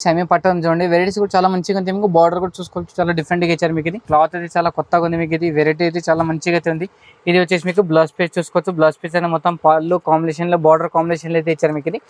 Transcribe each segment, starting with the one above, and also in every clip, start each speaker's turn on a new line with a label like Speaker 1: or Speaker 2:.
Speaker 1: Semi పట్టణం చూడండి, varieties కూడా చాలా మంచిగా ఉంది. మీకు బార్డర్ కూడా చూసుకోవచ్చు, చాలా డిఫరెంట్ గా ఇచ్చారు. మీకు ఇది క్లాత్ అయితే చాలా కొత్తగా ఉంది. మీకు ఇది వెరైటీ అయితే చాలా మంచిగా అయితే ఉంది. ఇది వచ్చేసి మీకు బ్లౌజ్ పీస్ చూసుకోవచ్చు. బ్లౌజ్ పీస్ అయినా మొత్తం పళ్ళు కాంబినేషన్ లో బార్డర్ కాంబినేషన్ లో అయితే ఇచ్చారు. మీకు ఇది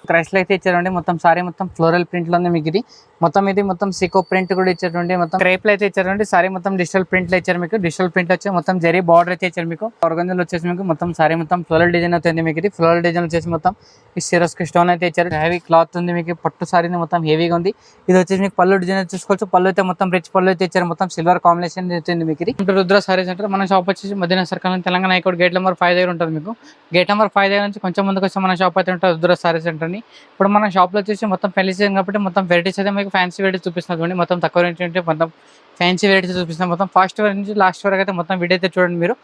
Speaker 1: క్రష్ లో అయితే ఇచ్చారండి. మొత్తం సారీ మొత్తం ఫ్లోరల్ ప్రింట్ లో ఉంది. మీకు ఇది మొత్తం సికో ప్రింట్ కూడా ఇచ్చారండి. మొత్తం క్రేప్ లో అయితే ఇచ్చారండి. సారీ మొత్తం డిజిటల్ ప్రింట్ లో ఇచ్చారు. మీకు డిజిటల్ ప్రింట్ వచ్చి మొత్తం జరీ బార్డర్ అయితే ఇచ్చారు. మీకు ఆర్గంజాలో వచ్చేసి మీకు మొత్తం సారీ మొత్తం ఫ్లోరల్ డిజైన్ అవుతుంది. మీకు ఇది ఫ్లోరల్ డిజైన్ వచ్చేసి మొత్తం ఈ సిరస్ కి స్టోన్ అయితే ఇచ్చారు. హెవీ క్లాత్ ఉంది. మీకు పట్టు సారీ మొత్తం హెవీగా ఉంది. ఇది వచ్చేసి మీకు పళ్ళు డిజైన్ చూసుకోవచ్చు. పళ్ళు అయితే మొత్తం రిచ్ పళ్ళు అయితే ఇచ్చారు. మొత్తం సిల్వర్ కాంబినేషన్ అవుతుంది. మీకు ఇది రుద్ర సారీ సెంటర్. మన షాప్ వచ్చేసి Madina circle Telangana high court gate number 5 దగ్గర ఉంటుంది. మీకు గేట్ నెంబర్ 5 దగ్గర నుంచి కొంచెం ముందుకు వస్తే మన షాప్ అయితే ఉంటుంది, రుద్ర సారీ సెంటర్ అని. ఇప్పుడు మన షాప్ లో వచ్చేసి మొత్తం పెళ్లి సీజన్ కాబట్టి మొత్తం వెరైటీస్ అయితే మీకు ఫ్యాన్సీ వెరైటీస్ చూపిస్తుంది. మొత్తం తక్కువ రేట్ అంటే మొత్తం ఫ్యాన్సీ వెరైటీస్ చూపిస్తాం. మొత్తం ఫస్ట్ వరకు నుంచి లాస్ట్ వరకు అయితే మొత్తం వీడియో అయితే చూడండి. మీరు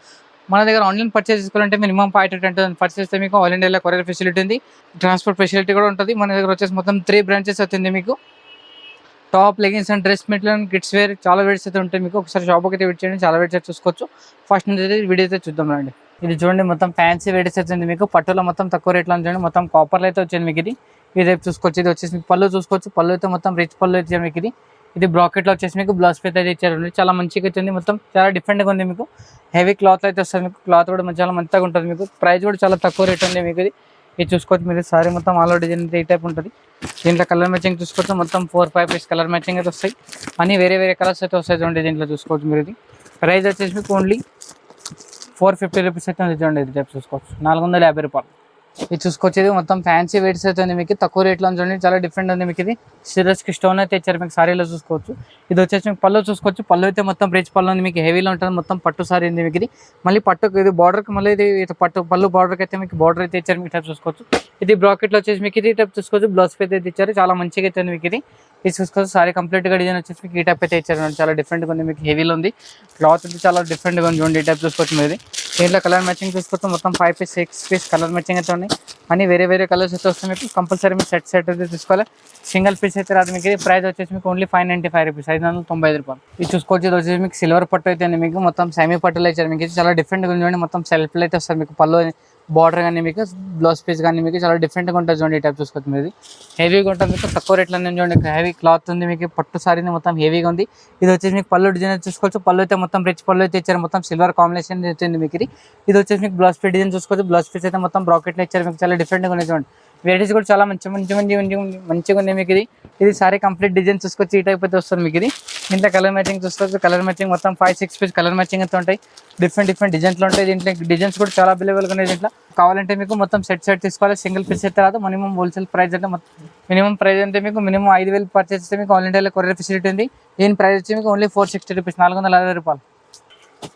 Speaker 1: మన దగ్గర ఆన్లైన్ పర్చేస్ చేసుకోవాలంటే మినిమం 5 to 10 పర్చేస్ చేస్తే మీకు ఆల్ ఇండియాలో కొరియర్ ఫెసిలిటీ ఉంది, ట్రాన్స్పోర్ట్ ఫెసిలిటీ కూడా ఉంటుంది. మన దగ్గర వచ్చేసి మొత్తం 3 బ్రాంచెస్ అవుతుంది. మీకు top leggings and dress material kids wear చాలా వెరైటీస్ అయితే ఉంటాయి. మీకు ఒకసారి షాప్కి అయితే విజిట్ చేయండి, చాలా వెరైటీస్ చూసుకోవచ్చు. ఫస్ట్ నుంచి అయితే వీడియో అయితే చూద్దాం రండి. ఇది చూడండి, మొత్తం ఫ్యాన్సీ వెరైటీస్ వచ్చింది. మీకు పట్టులో మొత్తం తక్కువ రేట్లో చూడండి, మొత్తం కాపర్లో అయితే వచ్చింది. మీకు ఇది చూసుకోవచ్చు. ఇది వచ్చేసి మీకు పళ్ళు చూసుకోవచ్చు. పళ్ళు అయితే మొత్తం రిచ్ పళ్ళు ఇచ్చారు. మీకు ఇది బ్రాకెట్లో వచ్చేసి మీకు బ్లౌజ్ పీస్ అయితే ఇచ్చారు. చాలా మంచిగా వచ్చింది. మొత్తం చాలా డిఫరెంట్గా ఉంది. మీకు హెవీ క్లాత్ అయితే వస్తుంది. మీకు క్లాత్ కూడా చాలా మంచిగా ఉంటుంది. మీకు ప్రైస్ కూడా చాలా తక్కువ రేట్ ఉంది. మీకు ఇది చూసుకోవచ్చు. మీరు సారీ మొత్తం ఆల్ ఓవర్ డిజైన్ అయితే ఈ టైప్ ఉంటుంది. దీంట్లో కలర్ మ్యాచింగ్ చూసుకోవచ్చు. మొత్తం 4-5 పీస్ కలర్ మ్యాచింగ్ అయితే వస్తాయి. అన్ని వేరే వేరే కలర్స్ అయితే వస్తాయి. చూడండి, దీంట్లో చూసుకోవచ్చు. మీరు ఇది ప్రైస్ వచ్చేసి మీకు ఓన్లీ 450 రూపీస్ అయితే ఉంది. చూడండి, ఇది టైప్ చూసుకోవచ్చు. 450 రూపాయలు. ఇది చూసుకోవచ్చు. ఇది మొత్తం ఫ్యాన్సీ వెయిట్స్ అయితే ఉంది. మీకు తక్కువ రేట్లో చూడండి, చాలా డిఫరెంట్ ఉంది. మీకు ఇది సిరస్కి స్టోన్ అయితే ఇచ్చారు. మీకు సారీలో చూసుకోవచ్చు. ఇది వచ్చేసి మీకు పళ్ళు చూసుకోవచ్చు. పళ్ళు అయితే మొత్తం రిచ్ పళ్ళు ఉంది. మీకు హెవీలో ఉంటుంది. మొత్తం పట్టు సారీ ఉంది. మీకు ఇది పట్టుకు ఇది బార్డర్కి మళ్ళీ ఇది పట్టు పళ్ళు బార్డర్కి అయితే మీకు బార్డర్ అయితే ఇచ్చారు. మీకు టైప్ చూసుకోవచ్చు. ఇది బ్రాకెట్లో వచ్చేసి మీకు ఇది టైప్ చూసుకోవచ్చు. బ్లౌజ్ పీస్ అయితే ఇచ్చారు. చాలా మంచిగా అయితే ఉంది. మీకు ఇది చూసుకోవచ్చు. సారీ కంప్లీట్గా డిజైన్ వచ్చేసి మీకు ఈ టైప్ అయితే ఇచ్చారు. చాలా డిఫరెంట్గా ఉంది. మీకు హెవీలో ఉంది. క్లాత్ అయితే చాలా డిఫరెంట్గా ఉంది. చూడండి, ఈ టైప్ చూసుకోవచ్చు. మీరు దీంట్లో కలర్ మ్యాచింగ్ చూసుకోవచ్చు. మొత్తం 5 పీస్ 6 పీస్ కలర్ మ్యాచింగ్ అయితే ఉన్నాయి. అన్ని వేరే వేరే కలర్స్ అయితే వస్తాయి. మీకు కంపల్సరీ మీరు సెట్ అయితే తీసుకోవాలి. సింగిల్ పీస్ అయితే రాదు. మీకు ప్రైస్ వచ్చేసి మీకు ఓన్లీ 595 రూపీస్, 595 రూపాయలు. ఇది చూసుకోవచ్చు. ఇది వచ్చేసి మీకు సిల్వర్ పట్టు అయితే మీకు మొత్తం సెమీ పట్టులో ఇచ్చారు. మీకు చాలా డిఫరెంట్గా ఉంది. మొత్తం సెల్ఫ్లో అయితే వస్తారు. మీకు పళ్ళు బార్డర్ కానీ మీకు బ్లౌజ్ పీస్ కానీ మీకు చాలా డిఫరెంట్గా ఉంటుంది. చూడండి, ఈ టైప్ చూసుకోవచ్చు. మీరు హెవీగా ఉంటుంది. మీకు తక్కువ రేట్లో చూడండి, హెవీ క్లాత్ ఉంది. మీకు పట్టు సారీ మొత్తం హెవీగా ఉంది. ఇది వచ్చేసి మీకు పళ్ళు డిజైన్ చూసుకోవచ్చు. పళ్ళు అయితే మొత్తం రిచ్ పళ్ళు అయితే ఇచ్చారు. మొత్తం సిల్వర్ కాంబినేషన్ అవుతుంది. మీకు ఇది వచ్చేసి మీకు బ్లౌజ్ పీస్ డిజైన్ చూసుకోవచ్చు. బ్లౌజ్ పీస్ అయితే మొత్తం బ్రాకెట్లో ఇచ్చారు. మీకు చాలా డిఫరెంట్గా ఉంది. చూడండి, వెరైటీస్ కూడా చాలా మంచిగా ఉంది. మీకు ఇది సారీ కంప్లీట్ డిజైన్ చూసుకోవచ్చు. ఈ టైప్ అయితే వస్తుంది. మీకు దీంట్లో కలర్ మ్యాచింగ్ చూసుకోవచ్చు. కలర్ మ్యాచింగ్ మొత్తం 5-6 పీస్ కలర్ మ్యాచింగ్ అయితే ఉంటాయి. డిఫరెంట్ డిజైన్స్లో ఉంటాయి. దీంట్లో డిజైన్స్ కూడా చాలా అవైలబుల్గా ఉన్నాయి. దీంట్లో కావాలంటే మీకు మొత్తం సెట్ తీసుకోవాలి. సింగిల్ పీస్ అయితే రాదు. మినిమం హోల్సేల్ ప్రైస్ అంటే మినిమం ప్రైస్ అంటే మీకు మినిమం 5,000 పర్చేస్ చేస్తే మీకు ఆల్ ఇండియాలో కొరియర్ ఫెసిలిటీ ఉంది. దీని ప్రైస్ వచ్చి మీకు ఓన్లీ 460 రూపీస్, 460 రూపాయలు.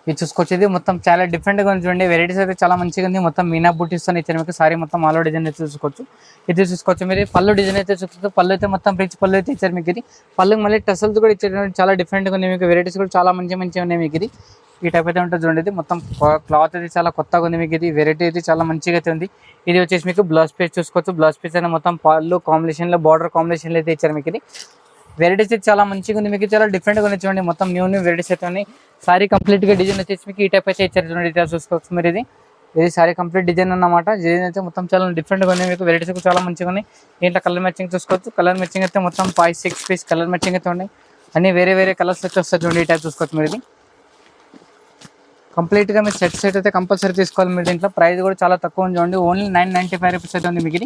Speaker 1: ఇది చూసుకోవచ్చు. ఇది మొత్తం చాలా డిఫరెంట్గా ఉంది. చూడండి, వెరైటీస్ అయితే చాలా మంచిగా ఉంది. మొత్తం మీనా బూటీస్తో ఇచ్చారు. మీకు సారీ మొత్తం ఆలో డిజైన్ అయితే చూసుకోవచ్చు. ఇది చూసుకోవచ్చు. మీరు పళ్ళు డిజైన్ అయితే చూసుకోవచ్చు. పళ్ళు అయితే మొత్తం రిచ్ పళ్ళు అయితే ఇచ్చారు. మీకు పళ్ళు మళ్ళీ టసల్స్ కూడా ఇచ్చారు. చాలా డిఫరెంట్గా ఉంది. మీకు వెరైటీస్ కూడా చాలా మంచిగా ఉన్నాయి. మీకు ఈ టైప్ అయితే ఉంటుంది. చూడండి, ఇది మొత్తం క్లాత్ అయితే చాలా కొత్తగా ఉంది. మీకు వెరైటీ అయితే చాలా మంచిగా అయితే ఉంది. ఇది వచ్చేసి మీకు బ్లౌజ్ పీస్ చూసుకోవచ్చు. బ్లౌజ్ పీస్ అయినా మొత్తం పళ్ళు కాంబినేషన్లో బార్డర్ కాంబినేషన్లో అయితే ఇచ్చారు. మీకు వెరైటీస్ అయితే చాలా మంచిగా ఉంది. మీకు చాలా డిఫరెంట్గా ఉంది. చూడండి, మొత్తం న్యూ వెరైటీస్ అయితే ఉన్నాయి. సారీ కంప్లీట్గా డిజైన్ వచ్చేసి మీకు ఈ టైప్ అయితే ఇచ్చారు. చూడండి, ఇట్లా చూసుకోవచ్చు. మీరు ఇది సారీ కంప్లీట్ డిజైన్ అన్నమాట. డిజైన్ అయితే మొత్తం చాలా డిఫరెంట్గా ఉంది. మీకు వెరైటీస్ కూడా చాలా మంచిగా ఉన్నాయి. దీంట్లో కలర్ మ్యాచింగ్ చూసుకోవచ్చు. కలర్ మ్యాచింగ్ అయితే మొత్తం 5-6 పీస్ కలర్ మ్యాచింగ్ అయితే ఉన్నాయి. అన్ని వేరే వేరే కలర్స్ అయితే వస్తాయి. చూడండి, ఈ టైప్ చూసుకోవచ్చు. మీరు కంప్లీట్గా మీరు సెట్ అయితే కంపల్సరీ తీసుకోవాలి. మీరు దీంట్లో ప్రైస్ కూడా చాలా తక్కువ ఉంది. చూడండి, ఓన్లీ 995 రూపీస్ అయితే ఉంది. మీకు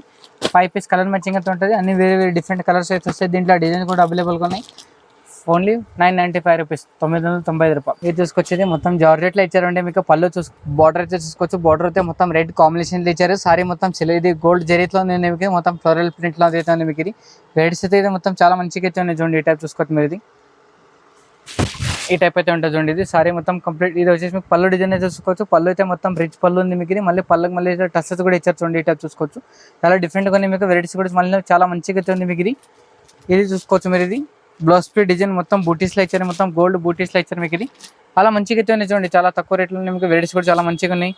Speaker 1: 5 పీస్ కలర్ మ్యాచింగ్ అయితే ఉంటుంది. అన్ని వేరే వేరే డిఫరెంట్ కలర్స్ అయితే వస్తాయి. దీంట్లో డిజైన్ కూడా అవైలబుల్గా ఉన్నాయి. ఓన్లీ 995 రూపీస్, 995 రూపాయలు. ఇది చూసుకొచ్చేది మొత్తం జార్జెట్లో ఇచ్చారంటే మీకు పళ్ళు బార్డర్ అయితే చూసుకోవచ్చు. బార్డర్ అయితే మొత్తం రెడ్ కాంబినేషన్లో ఇచ్చారు. సారీ మొత్తం ఇది గోల్డ్ జరీతో ఉంది. మీకు మొత్తం ఫ్లోరల్ ప్రింట్లో అయితే ఉంది. మీకు వెరైటీస్ అయితే మొత్తం చాలా మంచిగా అయితే ఉన్నాయి. చూడండి, ఈ టైప్ చూసుకోవచ్చు. మీరు ఈ టైప్ అయితే ఉంటుంది. చూడండి, ఇది సారీ మొత్తం కంప్లీట్. ఇది వచ్చేసి మీకు పళ్ళు డిజైన్ అయితే చూసుకోవచ్చు. పళ్ళు అయితే మొత్తం రిచ్ పళ్ళు ఉంది. మీకు మళ్ళీ పళ్ళకి మళ్ళీ టసెస్ కూడా ఇచ్చారు. చూడండి, ఈ టైప్ చూసుకోవచ్చు. చాలా డిఫరెంట్గా ఉంది. మీకు వెరైటీస్ కూడా మళ్ళీ చాలా మంచిగా అయితే ఉంది. మీకు ఇది చూసుకోవచ్చు. మీరు బ్లౌజ్ పీస్ డిజైన్ మొత్తం బూటీస్లో ఇచ్చారు. మొత్తం గోల్డ్ బూటీస్లో ఇచ్చారు. మీకు చాలా మంచిగా అయితే ఉన్నాయి. చూడండి, చాలా తక్కువ రేట్లో ఉన్నాయి. మీకు వెరైటీస్ కూడా చాలా మంచిగా ఉన్నాయి.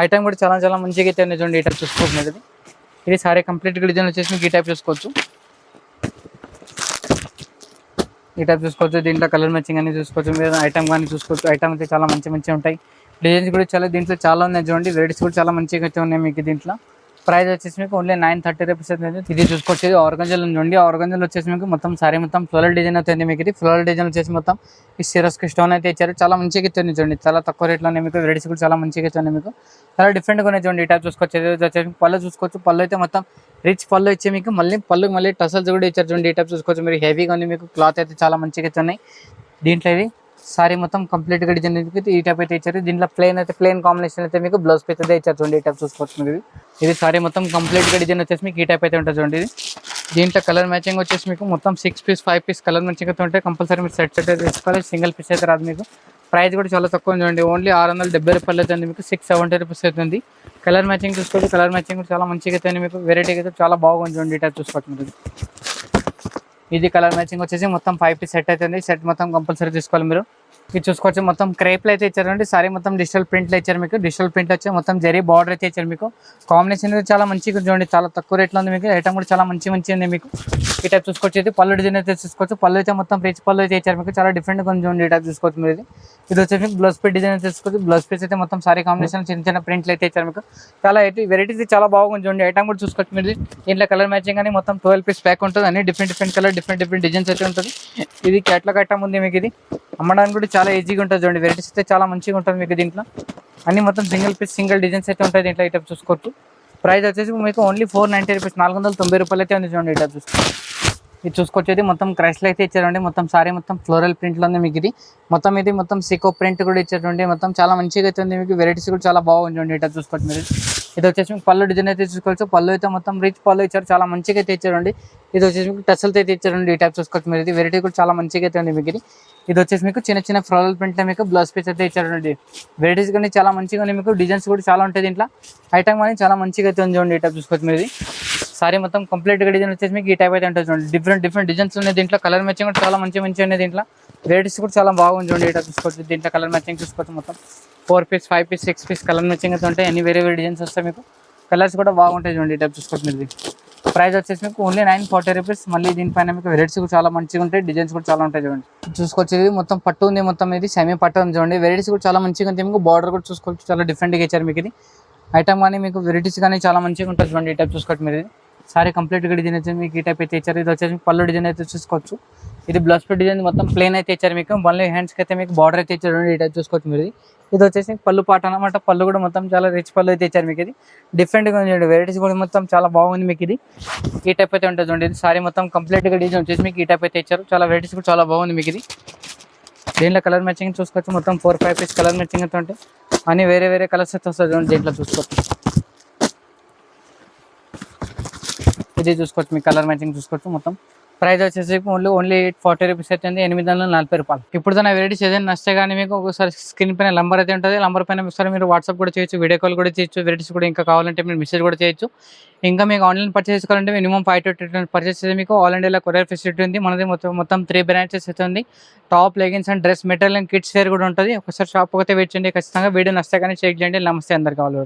Speaker 1: ఐటమ్ కూడా చాలా మంచిగా అయితే ఉన్నాయి. చూడండి, ఈ టైప్ చూసుకోవచ్చు. మీరు ఇది సారీ కంప్లీట్గా డిజైన్ వచ్చేసి మీకు ఈ టైప్ చూసుకోవచ్చు. ఈ టైప్ చూసుకోవచ్చు. దీంట్లో కలర్ మ్యాచింగ్ అని చూసుకోవచ్చు. మీరు ఐటమ్ కానీ చూసుకోవచ్చు. ఐటమ్ అయితే చాలా మంచిగా ఉంటాయి. డిజైన్స్ కూడా దీంట్లో చాలా ఉన్నాయి. చూడండి, వెరైటీస్ కూడా చాలా మంచిగా అయితే ఉన్నాయి. మీకు దీంట్లో ప్రైస్ వచ్చేసి మీకు ఓన్లీ 930 రూపీస్ అవుతుంది. ఇది చూసుకోవచ్చు, ఇది ఆర్గంజల్ ఉంది. ఆర్గంజల్ వచ్చేసి మీకు మొత్తం సారీ మొత్తం ఫ్లోరల్ డిజైన్ అవుతుంది. మీకు ఇది ఫ్లోరల్ డిజైన్ వచ్చేసి మొత్తం ఈ సిరస్కి స్టోన్ అయితే ఇచ్చారు. చాలా మంచిగా ఇస్తుంది చూడండి, చాలా తక్కువ రేట్లోనే మీకు వెరైటీస్ కూడా చాలా మంచిగా ఇస్తుంది. మీకు చాలా డిఫరెంట్గా ఉన్నాయి చూడండి. ఈ టైప్ చూసుకోవచ్చు. ఇది వచ్చేసి పళ్ళు చూసుకోవచ్చు, పళ్ళు అయితే మొత్తం రిచ్ పళ్ళు ఇచ్చే మీకు మళ్ళీ టసల్స్ కూడా ఇచ్చారు చూడండి. ఈ టైప్ చూసుకోవచ్చు, మీరు హెవీగా ఉంది. మీకు క్లాత్ అయితే చాలా మంచిగా ఇస్తున్నాయి. దీంట్లో ఇది సారీ మొత్తం కంప్లీట్గా డిజైన్ ఈ టైప్ అయితే ఇచ్చారు. దీంట్లో ప్లేన్ కాంబినేషన్ అయితే మీకు బ్లౌజ్ పీస్ అయితే ఇచ్చారు చూడండి. ఈ టైప్ చూసుకోవచ్చు మీరు. ఇది సారీ మొత్తం కంప్లీట్గా డిజైన్ వచ్చేసి మీకు ఈ టైప్ అయితే ఉంటుంది చూడండి. ఇది దీంట్లో కలర్ మ్యాచింగ్ వచ్చేసి మీకు మొత్తం 6 పీస్ 5 పీస్ కలర్ మ్యాచింగ్ అయితే ఉంటాయి. కంపల్సరీ మీరు సెట్ అయితే తీసుకోవాలి, సింగిల్ పీస్ అయితే రాదు. మీకు ప్రైస్ కూడా చాలా తక్కువ చూడండి, ఓన్లీ 670 రూపాయలు అవుతుంది. మీకు 670 రూపీస్ అవుతుంది. కలర్ మ్యాచింగ్ చూసుకోవచ్చు, కలర్ మ్యాచింగ్ కూడా చాలా మంచిగా అవుతుంది. మీకు వెరైటీ అయితే చాలా బాగుంది చూడండి. ఈ టైప్ చూసుకోవచ్చు మీరు. ఇది కలర్ మ్యాచింగ్ వచ్చేసి మొత్తం 5 పీస్ సెట్ అవుతుంది. సెట్ మొత్తం కంపల్సరీ తీసుకోవాలి మీరు. ఇది చూసుకోవచ్చు, మొత్తం క్రేప్లు అయితే ఇచ్చారండి. సారీ మొత్తం డిజిటల్ ప్రింట్లు ఇచ్చారు. మీకు డిజిటల్ ప్రింట్ వచ్చి మొత్తం జరీ బార్డర్ అయితే ఇచ్చారు. మీకు కాంబినేషన్ చాలా మంచిగా చూడండి, చాలా తక్కువ రేట్లో ఉంది. మీకు ఐటమ్ కూడా చాలా మంచి ఉంది. మీకు ఈ టైప్ చూసుకోవచ్చు. ఇది పళ్ళు డిజైన్ అయితే చూసుకోవచ్చు, పళ్ళు అయితే మొత్తం రిచ్ పళ్ళు అయితే ఇచ్చారు. మీకు చాలా డిఫరెంట్గా ఉంది చూడండి. ఈ టైప్ చూసుకోవచ్చు మీరు. ఇది వచ్చేసి మీకు బ్లౌజ్ పీస్ డిజైన్ అయితే చూసుకోవచ్చు. బ్లౌజ్ పీస్ అయితే మొత్తం సారీ కాంబినేషన్ చిన్న ప్రింట్లు అయితే ఇచ్చారు. మీకు చాలా అయితే వెరైటీస్ చాలా బాగుంది చూడండి. ఐటమ్ కూడా చూసుకోవచ్చు మీరు. దీంట్లో కలర్ మ్యాచింగ్ అని మొత్తం 12 పీస్ ప్యాక్ ఉంటుంది. అన్ని డిఫరెంట్ కలర్ డిఫరెంట్ డిజైన్స్ అయితే ఉంటుంది. ఇది క్యాట్లాగ్ ఐటమ్ ఉంది. మీకు ఇది అమ్మడానికి కూడా చాలా ఈజీగా ఉంటుంది చూడండి. వెరైటీస్ అయితే చాలా మంచిగా ఉంటుంది. మీకు దీంట్లో అన్ని మొత్తం సింగిల్ పీస్ సింగిల్ డిజైన్స్ అయితే ఉంటాయి. దీంట్లో ఐటమ్ చూసుకోవచ్చు. ప్రైస్ వచ్చేసి మీకు ఓన్లీ 490 రూపీస్, 490 రూపాయలు అయితే ఉంది చూడండి. ఐటమ్ చూసుకోవచ్చు. ఇది చూసుకొచ్చేది మొత్తం క్రష్లు అయితే ఇచ్చారండి. మొత్తం సారీ మొత్తం ఫ్లోరల్ ప్రింట్లో ఉంది. మీకు ఇది మొత్తం సీకో ప్రింట్ కూడా ఇచ్చారండి. మొత్తం చాలా మంచిగా అయితే ఉంది. మీకు వెరైటీస్ కూడా చాలా బాగుంది చూడండి. ఇట్లా చూసుకోవచ్చు మీరు. ఇది వచ్చేసి మీకు పళ్ళు డిజైన్ అయితే చూసుకోవచ్చు. పళ్ళు అయితే మొత్తం రిచ్ పళ్ళు ఇచ్చారు, చాలా మంచిగా అయితే ఇచ్చారండి. ఇది వచ్చేసి మీకు టసల్తో అయితే ఇచ్చారండి. ఈ టైప్ చూసుకోవచ్చు మీరు. ఇది వెరైటీ కూడా చాలా మంచిగా అయితే ఉంది. మీకు ఇది వచ్చేసి మీకు చిన్న ఫ్లోరల్ ప్రింట్ మీకు బ్లౌజ్ పీస్ అయితే ఇచ్చారండి. వెరైటీస్ కానీ చాలా మంచిగా ఉంది. మీకు డిజైన్స్ కూడా చాలా ఉంటాయి దీంట్లో. ఐటమ్ కానీ చాలా మంచిగా అయితే ఉంది చూడండి. ఈ టైప్ చూసుకోవచ్చు మీరు. సారీ మొత్తం కంప్లీట్గా డిజైన్ వచ్చేసి మీకు ఈ టైప్ అయితే ఉంటుంది చూడండి. డిఫరెంట్ డిజైన్స్ ఉన్నాయి దీంట్లో. కలర్ మ్యాచింగ్ కూడా చాలా మంచిగా ఉన్నాయి దీంట్లో. వెరైటీస్ కూడా చాలా బాగుంది చూడండి. ఈ టైప్ చూసుకోవచ్చు. దీంట్లో కలర్ మ్యాచింగ్ చూసుకోవచ్చు. మొత్తం 4 piece 5 piece 6 piece colour matching అయితే ఉంటాయి. అన్ని వేరే డిజైన్స్ వస్తాయి. మీకు కలర్స్ కూడా బాగుంటాయి చూడండి. ఈ టైప్ చూసుకోవచ్చు మీరు. ప్రైస్ వచ్చేసి మీకు ఓన్లీ 940 రూపీస్. మళ్ళీ దీనిపైన మీకు వెరైటీస్ కూడా చాలా మంచిగా ఉంటాయి. డిజైన్స్ కూడా చాలా ఉంటాయి చూడండి. చూసుకోవచ్చు, ఇది మొత్తం పట్టు ఉంది. మొత్తం ఇది సెమీ పట్టు ఉంది చూడండి. వెరైటీస్ కూడా చాలా మంచిగా ఉంటాయి. మీకు బార్డర్ కూడా చూసుకోవచ్చు, చాలా డిఫరెంట్గా ఇచ్చారు. మీకు ఇది ఐటమ్ కానీ మీకు వెరైటీస్ కానీ చాలా మంచిగా ఉంటుంది చూడండి. ఈ టైప్ చూసుకోవచ్చు మీరు. సారీ కంప్లీట్గా డిజైన్ అయితే మీకు ఈ టైప్ అయితే ఇచ్చారు. ఇది వచ్చేసి పళ్ళు డిజైన్ అయితే చూసుకోవచ్చు. ఇది బ్లౌజ్ పీస్ డిజైన్ మొత్తం ప్లేన్ అయితే ఇచ్చారు. మీకు ఓన్లీ హ్యాండ్స్కి అయితే మీకు బార్డర్ అయితే ఇచ్చారు. ఈ టైప్ చూసుకోవచ్చు మీరు. ఇది వచ్చేసి పళ్ళు పాట అనమాట. పళ్ళు కూడా మొత్తం చాలా రిచ్ పళ్ళు అయితే ఇచ్చారు. మీకు ఇది డిఫరెంట్గా ఉంది. వెరైటీస్ కూడా మొత్తం చాలా బాగుంది. మీకు ఇది ఈ టైప్ అయితే ఉంటుంది చూడండి. ఇది సారీ మొత్తం కంప్లీట్గా డిజైన్ వచ్చేసి మీకు ఈ టైప్ అయితే ఇచ్చారు. చాలా వెరైటీస్ కూడా చాలా బాగుంది. మీకు ఇది దీంట్లో కలర్ మ్యాచింగ్ చూసుకోవచ్చు. మొత్తం 4 5 పీస్ కలర్ మ్యాచింగ్ అయితే ఉంటాయి. అన్ని వేరే కలర్స్ అయితే వస్తుంది చూడండి. దీంట్లో చూసుకోవచ్చు. ఇది చూసుకోవచ్చు, మీ కలర్ మ్యాచింగ్ చూసుకోవచ్చు. మొత్తం ప్రైస్ వచ్చేసి ఓన్లీ 840 రూపీస్ అవుతుంది. 840 రూపాయలు. ఇప్పుడు దాని వెరైటీస్ ఏదైనా నచ్చితే కానీ మీకు ఒకసారి స్క్రీన్ పైన నంబర్ అయితే ఉంటుంది. నంబర్ పైన ఒకసారి మీరు వాట్సాప్ కూడా చేయొచ్చు, వీడియో కాల్ కూడా చేయొచ్చు. వెరైటీస్ కూడా ఇంకా కావాలంటే మీరు మెసేజ్ కూడా చేయొచ్చు. ఇంకా మీకు ఆన్లైన్ పర్చేస్ చేసుకోవాలంటే మినిమం 5 to 10 పర్చేస్ చేస్తే మీకు ఆల్ ఇండియాలో కొరియర్ ఫెసిలిటీ ఉంది. మనది మొత్తం 3 బ్రాంచెస్ అయితే ఉంది. Top, leggings and dress material and kids wear కూడా ఉంటుంది. ఒకసారి షాప్ అయితే వెయిట్ చేయండి. ఖచ్చితంగా వీడియో నచ్చితే కానీ చెక్ చేయండి. నమస్తే అందరికీ.